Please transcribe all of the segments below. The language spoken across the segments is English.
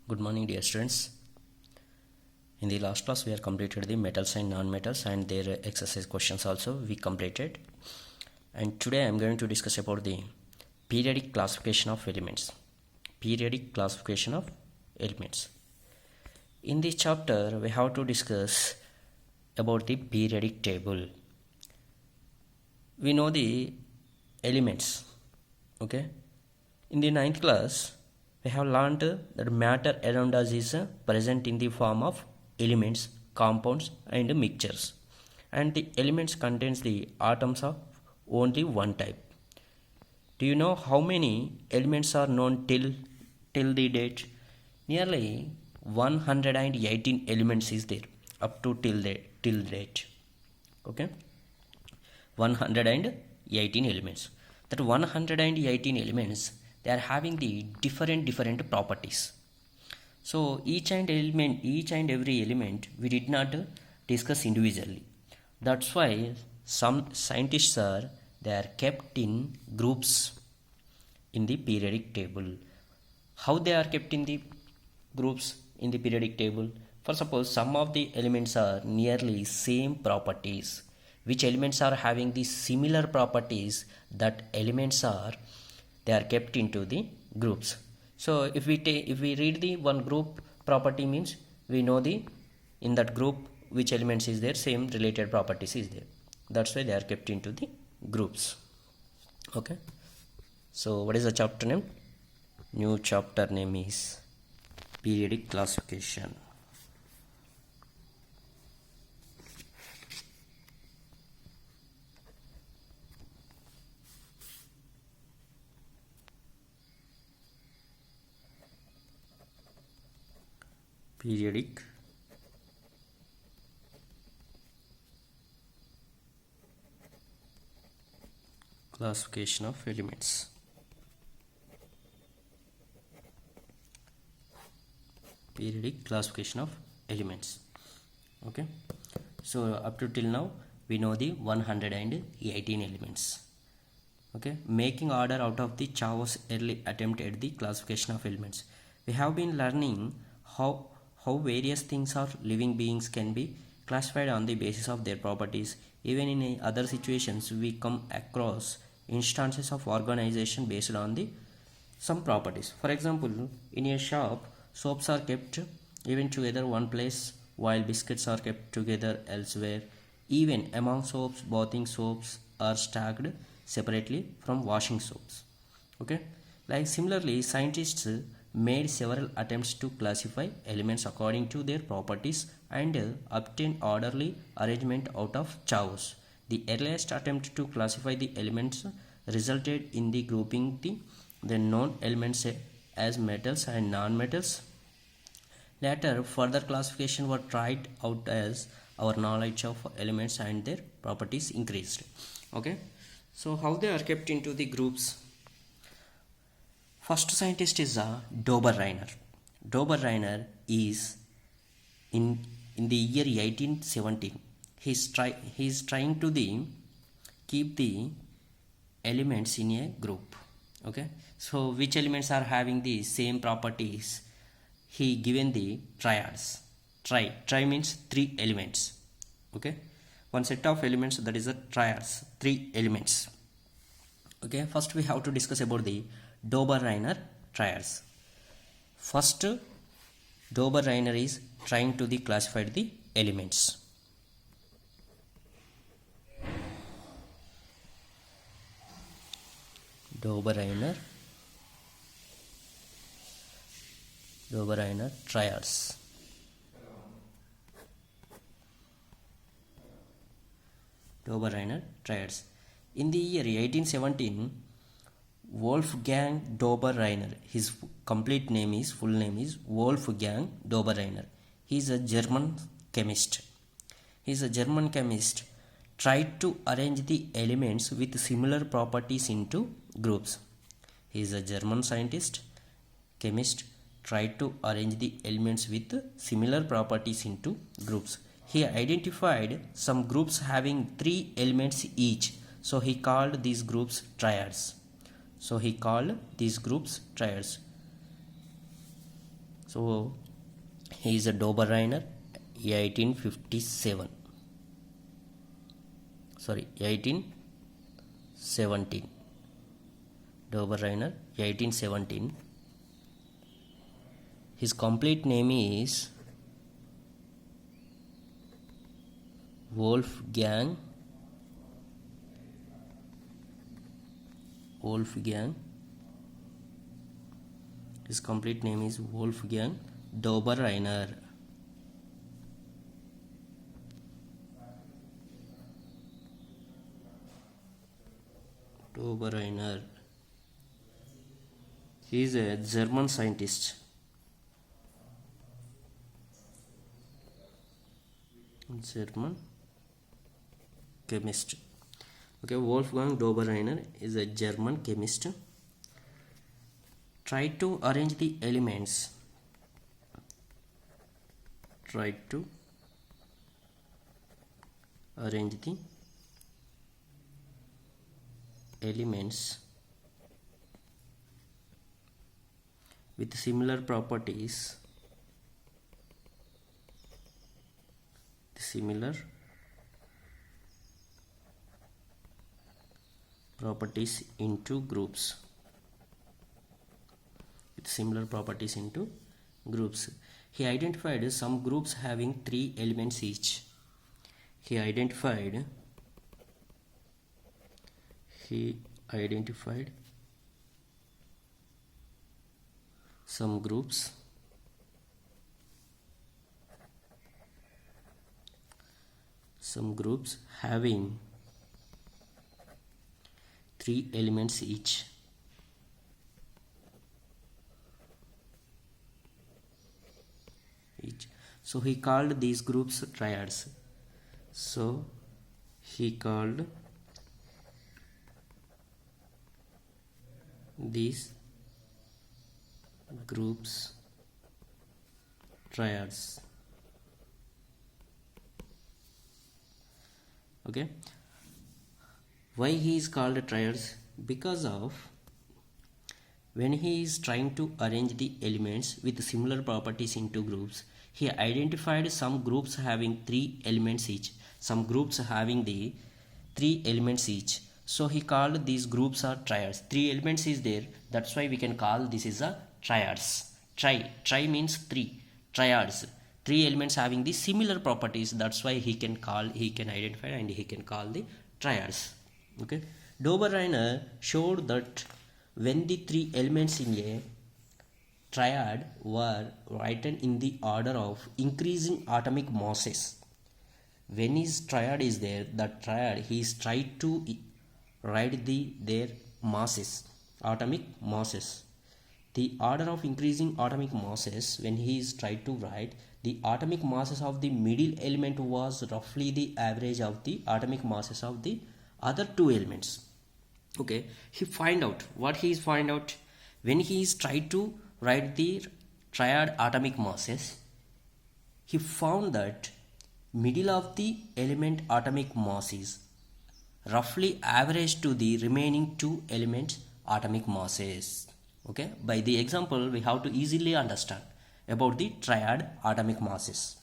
Good morning, dear students. In the last class, we have completed the metals and non-metals and their exercise questions also we completed. And today I am going to discuss about the periodic classification of elements. Periodic classification of elements. In this chapter, we have to discuss about the periodic table. We know the elements. Okay. In the 9th class, we have learned that matter around us is present in the form of elements, compounds and mixtures, and the elements contains the atoms of only one type. Do you know how many elements are known till the date? Nearly 118 elements is there up to till date. Okay, 118 elements. That 118 elements, they are having the different properties. So each and every element we did not discuss individually. That's why some scientists they are kept in groups in the periodic table. How they are kept in the groups in the periodic table? For suppose some of the elements are nearly same properties. Which elements are having the similar properties, that elements are they are kept into the groups. So if we read the one group property, means we know the in that group which elements is there, same related properties is there. That's why they are kept into the groups. Okay, so what is the chapter name? New chapter name is periodic classification. Periodic classification of elements. Periodic classification of elements. Okay, so up to till now we know the 118 elements. Okay, making order out of the Chau's early attempt at the classification of elements. We have been learning how various things or living beings can be classified on the basis of their properties. Even in other situations, we come across instances of organization based on the some properties. For example, in a shop, soaps are kept even together one place, while biscuits are kept together elsewhere. Even among soaps, bathing soaps are stacked separately from washing soaps. Okay, like similarly, scientists made several attempts to classify elements according to their properties and obtain orderly arrangement out of chaos. The earliest attempt to classify the elements resulted in the grouping the known elements as metals and non-metals. Later, further classification were tried out as our knowledge of elements and their properties increased. Okay, so how they are kept into the groups? First scientist is Dobereiner. Dobereiner is in the year 1817. He is trying to keep the elements in a group. Okay, so which elements are having the same properties? He given the triads. Tri means 3 elements. Okay, one set of elements, that is a triads, 3 elements. Okay, first we have to discuss about the Dobereiner triads. First, Dobereiner is trying to classify the elements. Dobereiner triads. Dobereiner triads. In the year 1817, Wolfgang Dobereiner, his complete name is, full name is Wolfgang Dobereiner. He is a German chemist. Tried to arrange the elements with similar properties into groups. He is a German scientist, chemist, tried to arrange the elements with similar properties into groups. He identified some groups having 3 elements each. So he called these groups triads. So he is a Dobereiner 1857. Sorry, 1817. Dobereiner 1817. His complete name is Wolfgang His complete name is Wolfgang Dobereiner. He is a German scientist. German chemist. Okay, Wolfgang Dobereiner is a German chemist. Try to arrange the elements. With similar properties into groups. He identified some groups having 3 elements each. He identified some groups having 3 elements each. So he called these groups triads. Okay, why he is called triads? Because of when he is trying to arrange the elements with similar properties into groups, he identified some groups having 3 elements each. So he called these groups are triads. 3 elements is there, that's why we can call this is a triads. Tri means 3. Triads. 3 elements having the similar properties, that's why he can identify and he can call the triads. Okay, Dobereiner showed that when the 3 elements in a triad were written in the order of increasing atomic masses, when his triad is there, that triad he is tried to write their masses, atomic masses. The order of increasing atomic masses, when he is tried to write, the atomic masses of the middle element was roughly the average of the atomic masses of the other 2 elements. Okay, he find out when he is tried to write the triad atomic masses, he found that middle of the element atomic mass is roughly average to the remaining 2 elements atomic masses. Okay, by the example we have to easily understand about the triad atomic masses.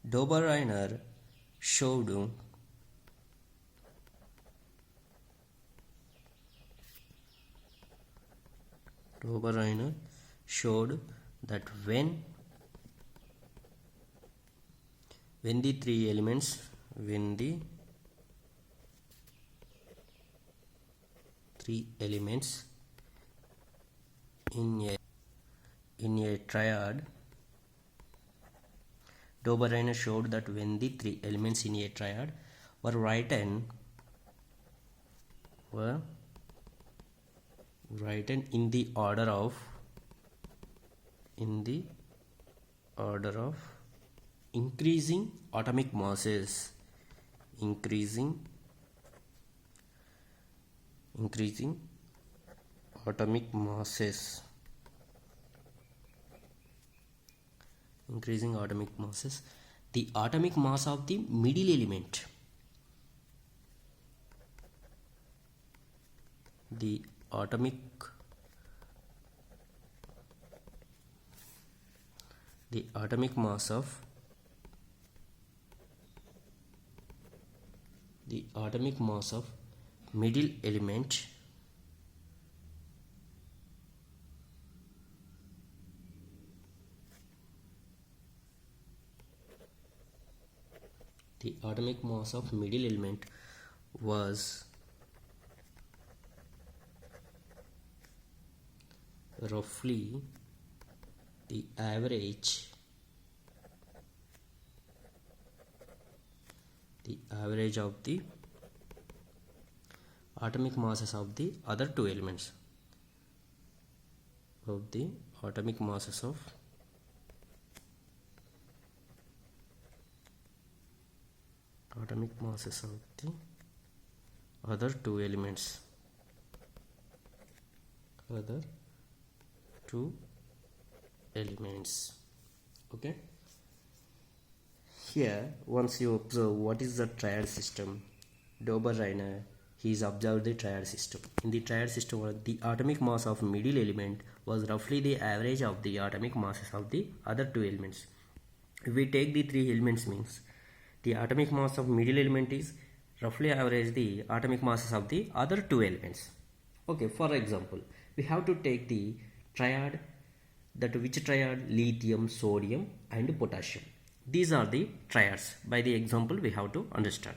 Dobereiner showed that when the 3 elements in a triad, Dobereiner showed that when the 3 elements in a triad were written in the order of increasing atomic masses, increasing atomic masses, the atomic mass of the middle element, atomic mass of middle element was roughly the average of the atomic masses of the other two elements, of the atomic masses of the other two elements, okay. Here, once you observe what is the triad system, Dober-Reiner, he's observed the triad system. In the triad system, the atomic mass of middle element was roughly the average of the atomic masses of the other two elements. If we take the three elements, means the atomic mass of middle element is roughly average the atomic masses of the other two elements. Okay, for example, we have to take the triad, that which triad? Lithium, sodium and potassium. These are the triads. By the example we have to understand.